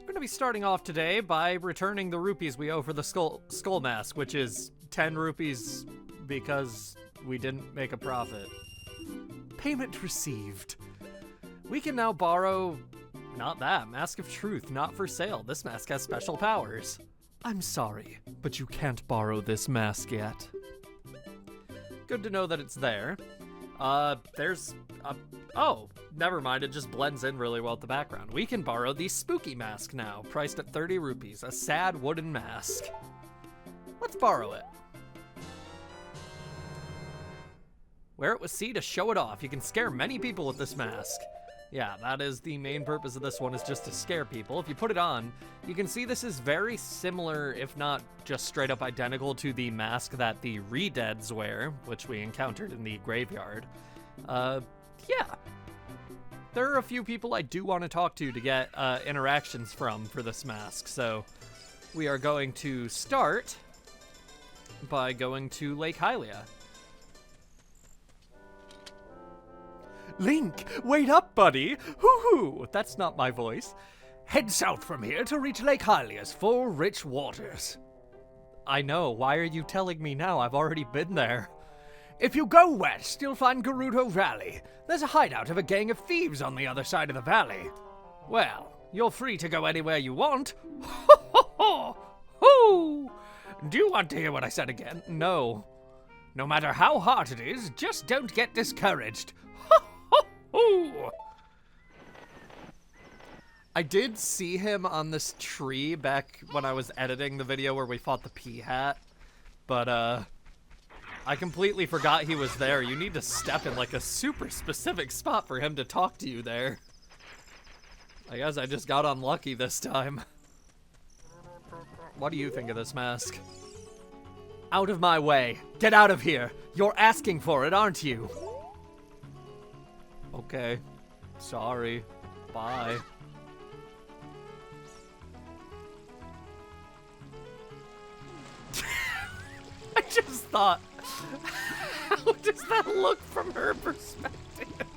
I'm going to be starting off today by returning the rupees we owe for the skull mask, which is 10 rupees because we didn't make a profit. Payment received. We can now borrow... Not that. Mask of Truth, not for sale. This mask has special powers. I'm sorry, but you can't borrow this mask yet. Good to know that it's there. There's a... Oh, never mind. It just blends in really well with the background. We can borrow the spooky mask now, priced at 30 rupees. A sad wooden mask. Let's borrow it. Wear it with C to show it off. You can scare many people with this mask. Yeah, that is the main purpose of this one, is just to scare people. If you put it on, you can see this is very similar, if not just straight up identical, to the mask that the Re-Deads wear, which we encountered in the graveyard. Yeah. There are a few people I do want to talk to get interactions from for this mask, so we are going to start by going to Lake Hylia. Link, wait up, buddy! Hoo-hoo! That's not my voice. Head south from here to reach Lake Hylia's full, rich waters. I know. Why are you telling me now? I've already been there. If you go west, you'll find Gerudo Valley. There's a hideout of a gang of thieves on the other side of the valley. Well, you're free to go anywhere you want. Ho ho ho! Hoo! Do you want to hear what I said again? No. No matter how hard it is, just don't get discouraged. Ho ho ho! I did see him on this tree back when I was editing the video where we fought the P-Hat, but I completely forgot he was there. You need to step in like a super specific spot for him to talk to you there. I guess I just got unlucky this time. What do you think of this mask? Out of my way. Get out of here. You're asking for it, aren't you? Okay. Sorry. Bye. I just thought, how does that look from her perspective?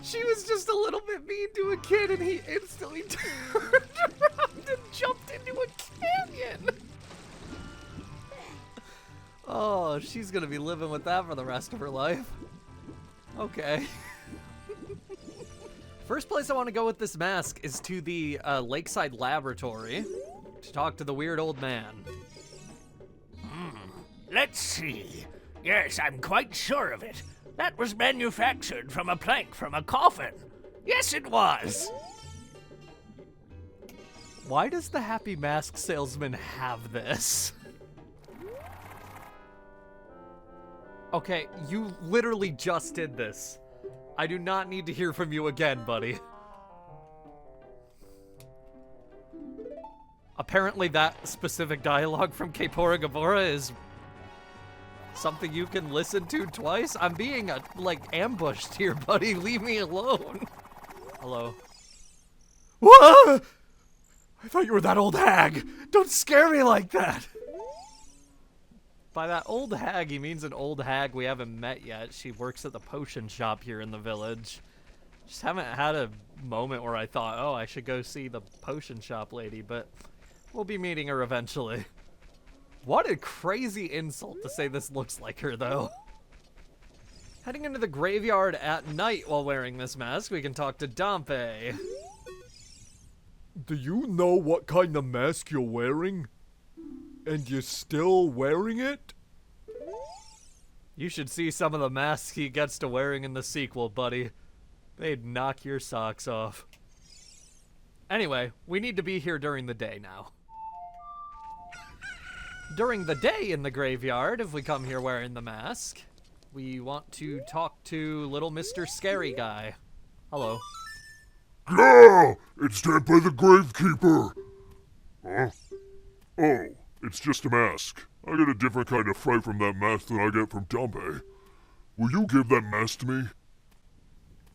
She was just a little bit mean to a kid and he instantly turned around and jumped into a canyon. Oh, she's gonna be living with that for the rest of her life. Okay. First place I want to go with this mask is to the Lakeside Laboratory to talk to the weird old man. Let's see. Yes, I'm quite sure of it. That was manufactured from a plank from a coffin. Yes, it was. Why does the Happy Mask salesman have this? Okay, you literally just did this. I do not need to hear from you again, buddy. Apparently that specific dialogue from Kaepora Gavora is something you can listen to twice? I'm being, ambushed here, buddy. Leave me alone. Hello. Whoa! I thought you were that old hag. Don't scare me like that. By that old hag, he means an old hag we haven't met yet. She works at the potion shop here in the village. Just haven't had a moment where I thought, oh, I should go see the potion shop lady, but we'll be meeting her eventually. What a crazy insult to say this looks like her, though. Heading into the graveyard at night while wearing this mask, we can talk to Dompe. Do you know what kind of mask you're wearing? And you're still wearing it? You should see some of the masks he gets to wearing in the sequel, buddy. They'd knock your socks off. Anyway, we need to be here during the day now. During the day in the graveyard, if we come here wearing the mask, we want to talk to little Mr. Scary Guy. Hello. Yeah! It's Tempe the Gravekeeper! Huh? Oh, it's just a mask. I get a different kind of fright from that mask than I get from Tempe. Will you give that mask to me?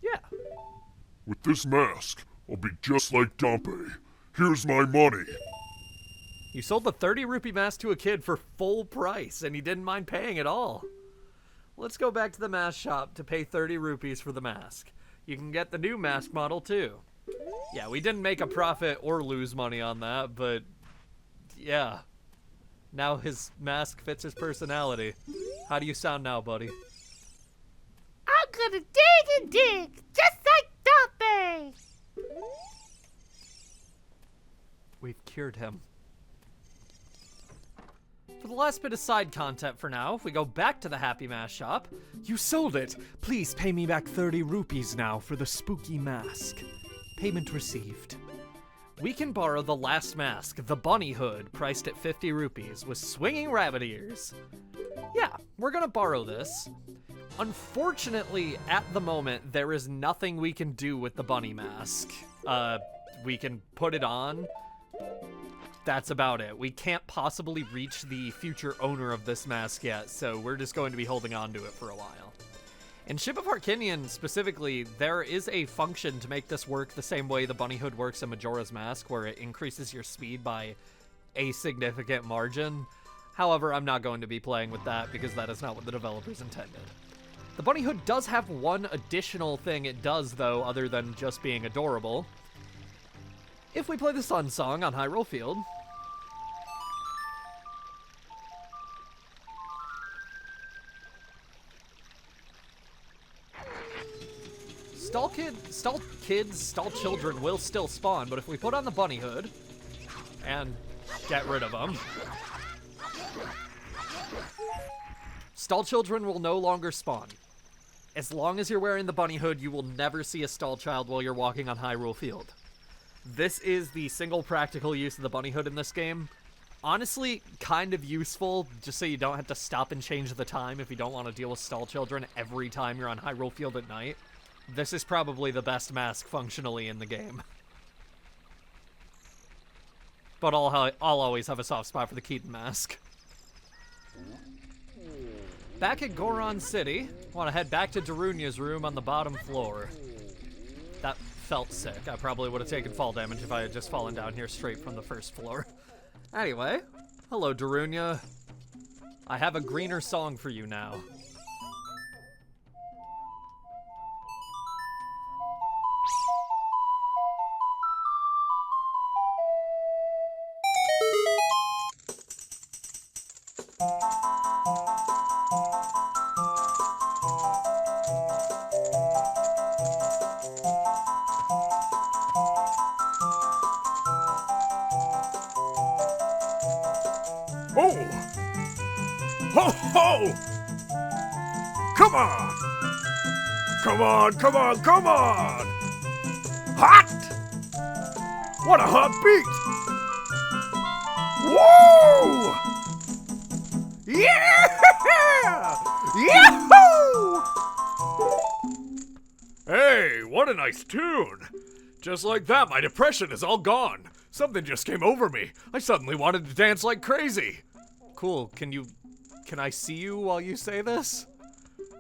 Yeah. With this mask, I'll be just like Tempe. Here's my money. You sold the 30 rupee mask to a kid for full price, and he didn't mind paying at all. Let's go back to the mask shop to pay 30 rupees for the mask. You can get the new mask model, too. Yeah, we didn't make a profit or lose money on that, but yeah. Now his mask fits his personality. How do you sound now, buddy? I'm gonna dig and dig, just like Dumpy. We've cured him. For the last bit of side content for now, if we go back to the Happy Mask shop. You sold it. Please pay me back 30 rupees now for the spooky mask. Payment received. We can borrow the last mask, the bunny hood, priced at 50 rupees, with swinging rabbit ears. Yeah, we're gonna borrow this. Unfortunately, at the moment, there is nothing we can do with the bunny mask. We can put it on. That's about it. We can't possibly reach the future owner of this mask yet, so we're just going to be holding on to it for a while. In Ship of Harkinian, specifically, there is a function to make this work the same way the bunny hood works in Majora's Mask, where it increases your speed by a significant margin. However, I'm not going to be playing with that because that is not what the developers intended. The bunny hood does have one additional thing it does, though, other than just being adorable. If we play the Sun Song on Hyrule Field, stall children will still spawn, but if we put on the bunny hood and get rid of them, stall children will no longer spawn. As long as you're wearing the bunny hood, you will never see a stall child while you're walking on Hyrule Field. This is the single practical use of the bunny hood in this game. Honestly, kind of useful, just so you don't have to stop and change the time if you don't want to deal with stall children every time you're on Hyrule Field at night. This is probably the best mask functionally in the game. But I'll always have a soft spot for the Keaton mask. Back at Goron City, want to head back to Darunia's room on the bottom floor. That felt sick. I probably would have taken fall damage if I had just fallen down here straight from the first floor. Anyway, hello Darunia. I have a greener song for you now. Oh! Ho ho! Come on! Come on, come on, come on! Hot! What a hot beat! Woo! Yeah! Yahoo! Hey, what a nice tune! Just like that, my depression is all gone. Something just came over me. I suddenly wanted to dance like crazy. Cool, can I see you while you say this?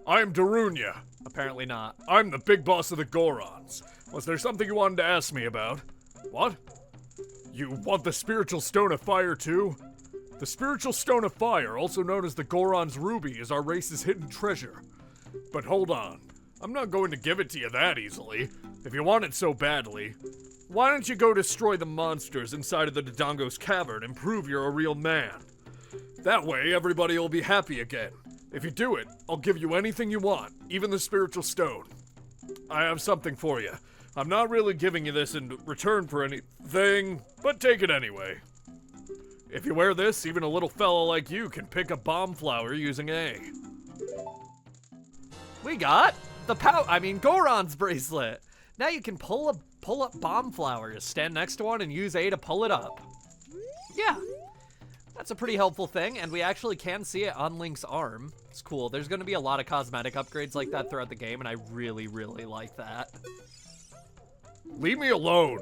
I'm Darunia. Apparently not. I'm the big boss of the Gorons. Was there something you wanted to ask me about? What? You want the Spiritual Stone of Fire too? The Spiritual Stone of Fire, also known as the Goron's Ruby, is our race's hidden treasure. But hold on. I'm not going to give it to you that easily. If you want it so badly, why don't you go destroy the monsters inside of the Dodongo's Cavern and prove you're a real man? That way, everybody will be happy again. If you do it, I'll give you anything you want, even the Spiritual Stone. I have something for you. I'm not really giving you this in return for anything, but take it anyway. If you wear this, even a little fella like you can pick a bomb flower using A. We got the Goron's bracelet. Now you can pull up bomb flowers, stand next to one, and use A to pull it up. Yeah, that's a pretty helpful thing, and we actually can see it on Link's arm. It's cool. There's going to be a lot of cosmetic upgrades like that throughout the game, and I really, really like that. Leave me alone.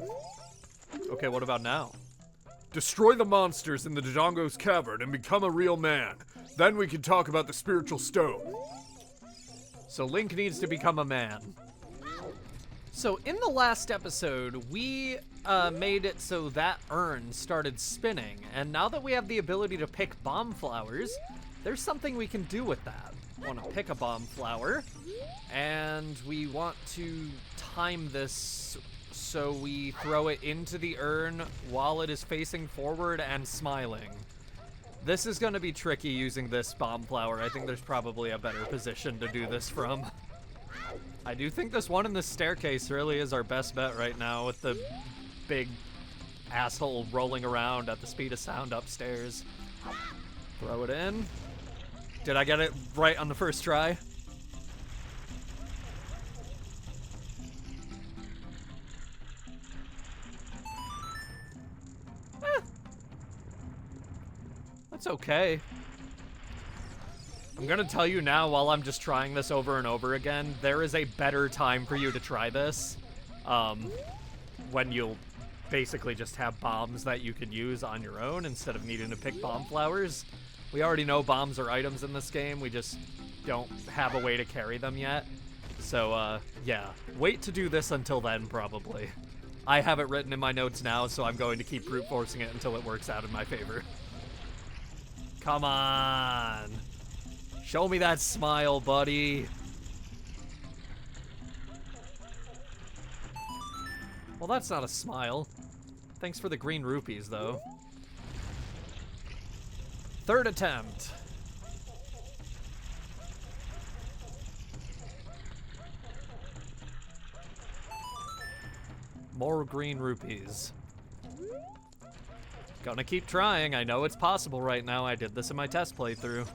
Okay, what about now? Destroy the monsters in the Dodongo's Cavern and become a real man. Then we can talk about the Spiritual Stone. So Link needs to become a man. So in the last episode, we made it so that urn started spinning, and now that we have the ability to pick bomb flowers, there's something we can do with that. We want to pick a bomb flower, and we want to time this so we throw it into the urn while it is facing forward and smiling. This is going to be tricky using this bomb flower. I think there's probably a better position to do this from. I do think this one in the staircase really is our best bet right now with the big asshole rolling around at the speed of sound upstairs. Throw it in. Did I get it right on the first try? That's okay. I'm gonna tell you now, while I'm just trying this over and over again, there is a better time for you to try this. When you'll basically just have bombs that you can use on your own instead of needing to pick bomb flowers. We already know bombs are items in this game, we just don't have a way to carry them yet. So, yeah, wait to do this until then, probably. I have it written in my notes now, so I'm going to keep brute forcing it until it works out in my favor. Come on. Show me that smile, buddy. Well, that's not a smile. Thanks for the green rupees, though. Third attempt. More green rupees. Gonna keep trying. I know it's possible right now. I did this in my test playthrough.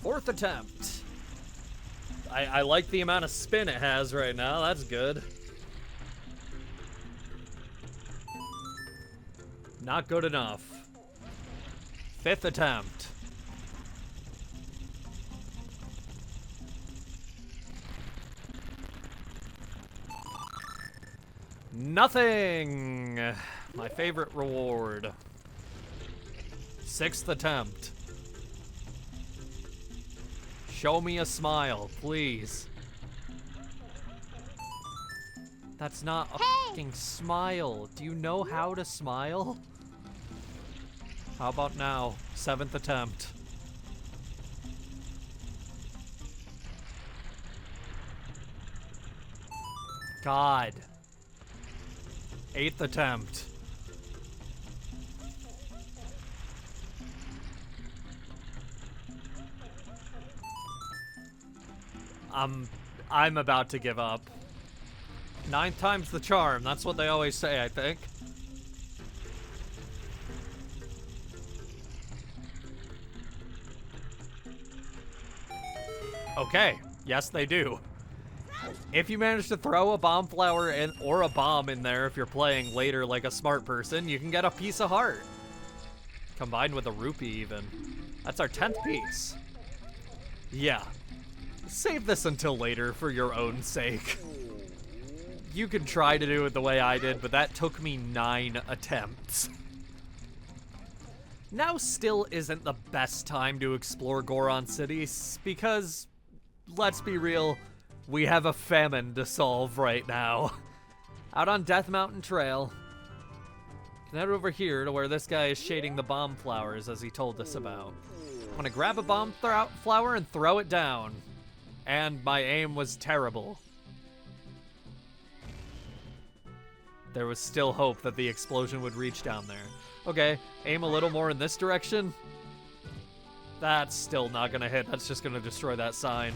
Fourth attempt. I like the amount of spin it has right now. That's good. Not good enough. Fifth attempt. Nothing. My favorite reward. Sixth attempt. Show me a smile, please. That's not a fucking smile. Do you know how to smile? How about now? Seventh attempt. God. Eighth attempt. I'm about to give up. Ninth time's the charm. That's what they always say, I think. Okay. Yes, they do. If you manage to throw a bomb flower in, or a bomb in there if you're playing later like a smart person, you can get a piece of heart. Combined with a rupee even. That's our 10th piece. Yeah. Save this until later for your own sake. You can try to do it the way I did, but that took me 9 attempts. Now still isn't the best time to explore Goron City, because, let's be real, we have a famine to solve right now. Out on Death Mountain Trail. Can head over here to where this guy is shading the bomb flowers as he told us about. I'm gonna grab a bomb flower and throw it down. And my aim was terrible. There was still hope that the explosion would reach down there. Okay, aim a little more in this direction. That's still not gonna hit. That's just gonna destroy that sign.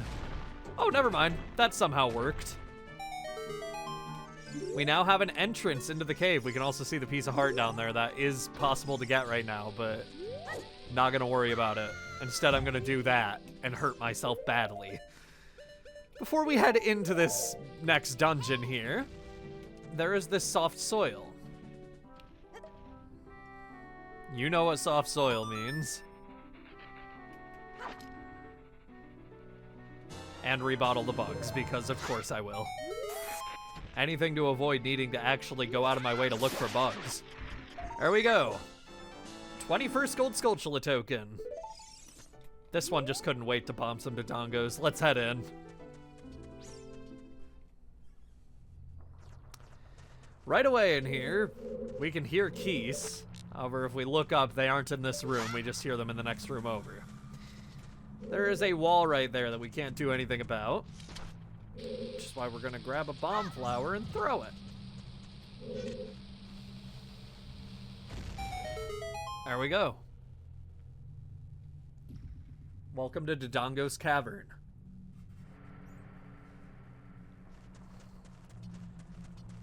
Oh, never mind. That somehow worked. We now have an entrance into the cave. We can also see the piece of heart down there. That is possible to get right now, but not gonna worry about it. Instead, I'm gonna do that and hurt myself badly. Before we head into this next dungeon here, there is this soft soil. You know what soft soil means. And rebottle the bugs, because of course I will. Anything to avoid needing to actually go out of my way to look for bugs. There we go. 21st Gold Skulltula token. This one just couldn't wait to bomb some Dodongos. Let's head in. Right away in here, we can hear keys. However, if we look up, they aren't in this room. We just hear them in the next room over. There is a wall right there that we can't do anything about. Which is why we're gonna grab a bomb flower and throw it. There we go. Welcome to Dodongo's Cavern.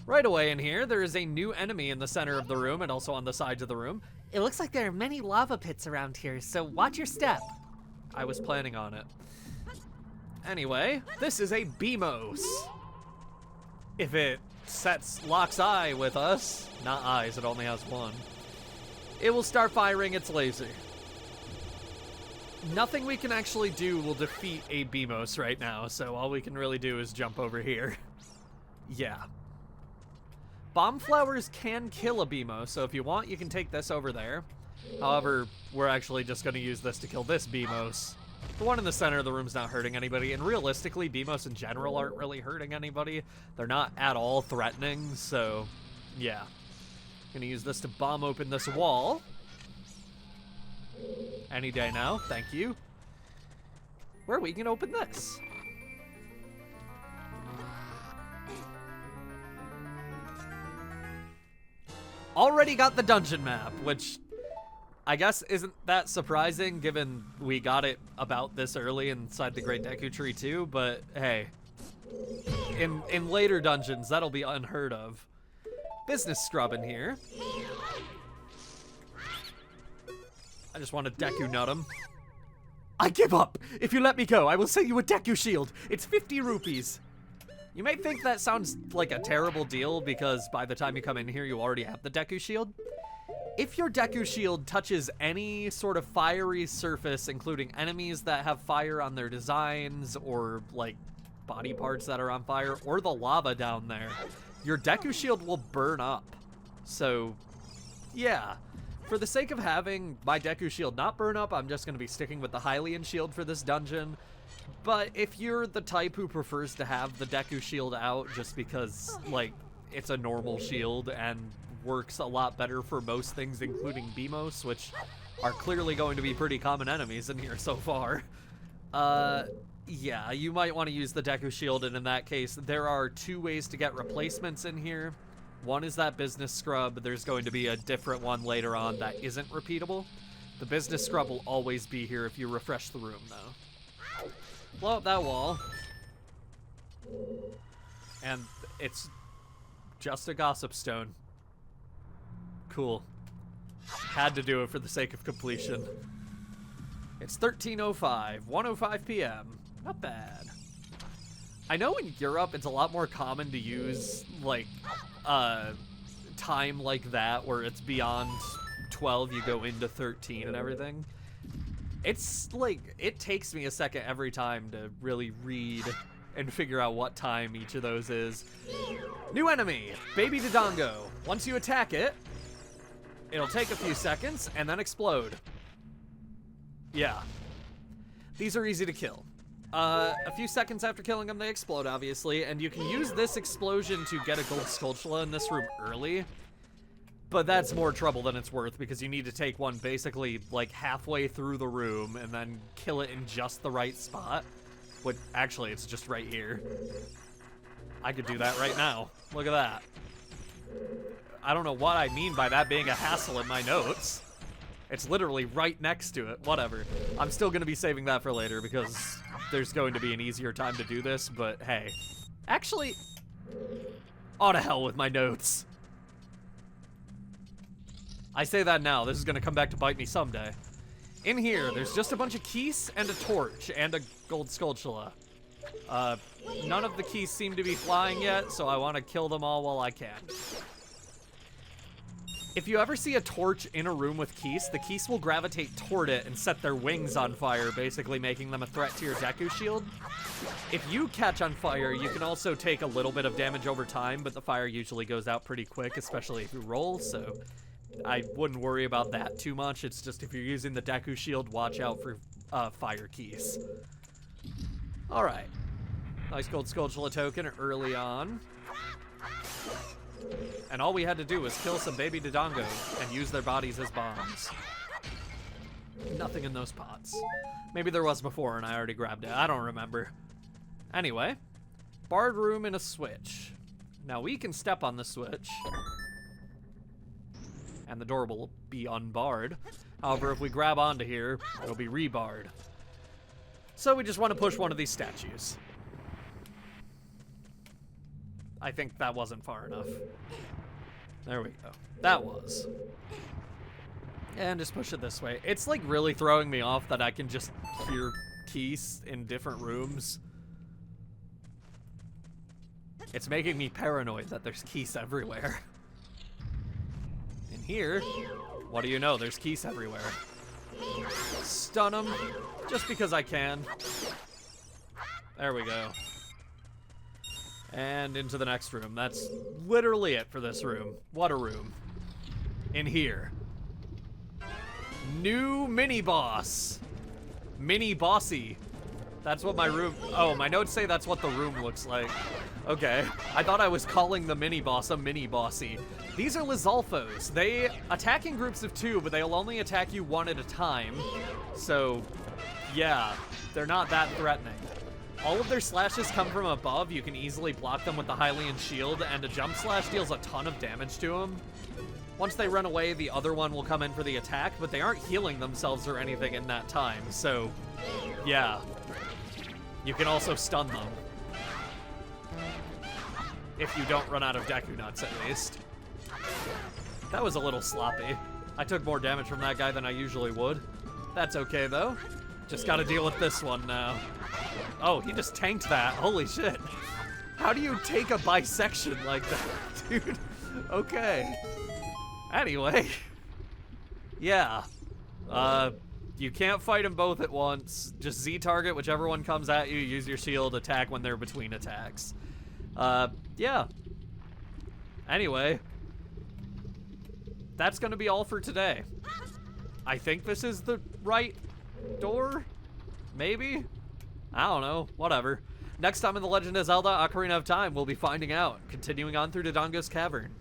Right away in here, there is a new enemy in the center of the room and also on the sides of the room. It looks like there are many lava pits around here, so watch your step. I was planning on it. Anyway, this is a Beamos. If it locks eye with us, not eyes, it only has one, it will start firing its laser. Nothing we can actually do will defeat a Beamos right now, so all we can really do is jump over here. Yeah. Bomb flowers can kill a Beamos, so if you want, you can take this over there. However, we're actually just going to use this to kill this Beamos. The one in the center of the room's not hurting anybody, and realistically, Beamos in general aren't really hurting anybody. They're not at all threatening, so yeah. Gonna use this to bomb open this wall. Any day now, thank you. Where we can open this. Already got the dungeon map, which I guess isn't that surprising given we got it about this early inside the Great Deku Tree too, but hey. In later dungeons, that'll be unheard of. Business scrub in here. I just want to Deku nut him. I give up! If you let me go, I will sell you a Deku shield. It's 50 rupees. You may think that sounds like a terrible deal because by the time you come in here, you already have the Deku shield. If your Deku shield touches any sort of fiery surface, including enemies that have fire on their designs or like body parts that are on fire or the lava down there, your Deku shield will burn up. So yeah, for the sake of having my Deku shield not burn up, I'm just going to be sticking with the Hylian shield for this dungeon. But if you're the type who prefers to have the Deku shield out just because, like, it's a normal shield and works a lot better for most things, including Beamos, which are clearly going to be pretty common enemies in here so far, yeah, you might want to use the Deku shield, and in that case, there are two ways to get replacements in here. One is that business scrub. There's going to be a different one later on that isn't repeatable. The business scrub will always be here if you refresh the room, though. Blow up that wall. And it's just a gossip stone. Cool. Had to do it for the sake of completion. It's 13:05, 1:05 p.m. Not bad. I know in Europe it's a lot more common to use, like, time like that where it's beyond 12, you go into 13 and everything. It's like, it takes me a second every time to really read and figure out what time each of those is. New enemy, Baby Dodongo. Once you attack it, it'll take a few seconds and then explode. Yeah. These are easy to kill. A few seconds after killing them, they explode, obviously, and you can use this explosion to get a gold Skulltula in this room early. But that's more trouble than it's worth because you need to take one basically like halfway through the room and then kill it in just the right spot. But actually, it's just right here. I could do that right now. Look at that. I don't know what I mean by that being a hassle in my notes. It's literally right next to it. Whatever. I'm still going to be saving that for later because there's going to be an easier time to do this, but hey. Actually, oh, to hell with my notes. I say that now. This is going to come back to bite me someday. In here, there's just a bunch of keys and a torch and a gold Skulltula. None of the keys seem to be flying yet, so I want to kill them all while I can. If you ever see a torch in a room with keys, the keys will gravitate toward it and set their wings on fire, basically making them a threat to your Deku shield. If you catch on fire, you can also take a little bit of damage over time, but the fire usually goes out pretty quick, especially if you roll, so I wouldn't worry about that too much. It's just if you're using the Deku shield, watch out for fire keys. Alright. Nice gold Skulltula token early on. And all we had to do was kill some Baby Dodongo and use their bodies as bombs. Nothing in those pots. Maybe there was before and I already grabbed it. I don't remember. Anyway, Barred room and a switch. Now we can step on the switch, and the door will be unbarred. However, if we grab onto here, it'll be rebarred. So we just want to push one of these statues. I think that wasn't far enough. There we go. That was. And just push it this way. It's like really throwing me off that I can just hear keys in different rooms. It's making me paranoid that there's keys everywhere. In here, what do you know? There's keys everywhere. Stun them, just because I can. There we go. And into the next room. That's literally it for this room. What a room. In here. New mini-boss. Mini-bossy. That's what my room... Oh, my notes say that's what the room looks like. Okay. I thought I was calling the mini-boss a mini-bossy. These are Lizalfos. They attack in groups of 2, but they'll only attack you 1 at a time. So, yeah. They're not that threatening. All of their slashes come from above. You can easily block them with the Hylian shield, and a jump slash deals a ton of damage to them. Once they run away, the other one will come in for the attack, but they aren't healing themselves or anything in that time, so yeah. You can also stun them. If you don't run out of Deku Nuts, at least. That was a little sloppy. I took more damage from that guy than I usually would. That's okay, though. Just gotta deal with this one now. Oh, he just tanked that. Holy shit. How do you take a bisection like that, dude? Okay. Anyway. Yeah. You can't fight them both at once. Just Z-target whichever one comes at you, use your shield, attack when they're between attacks. Yeah. Anyway. That's gonna be all for today. I think this is the right door? Maybe? I don't know. Whatever. Next time in The Legend of Zelda Ocarina of Time, we'll be finding out. Continuing on through Dodongo's Cavern.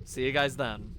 See you guys then.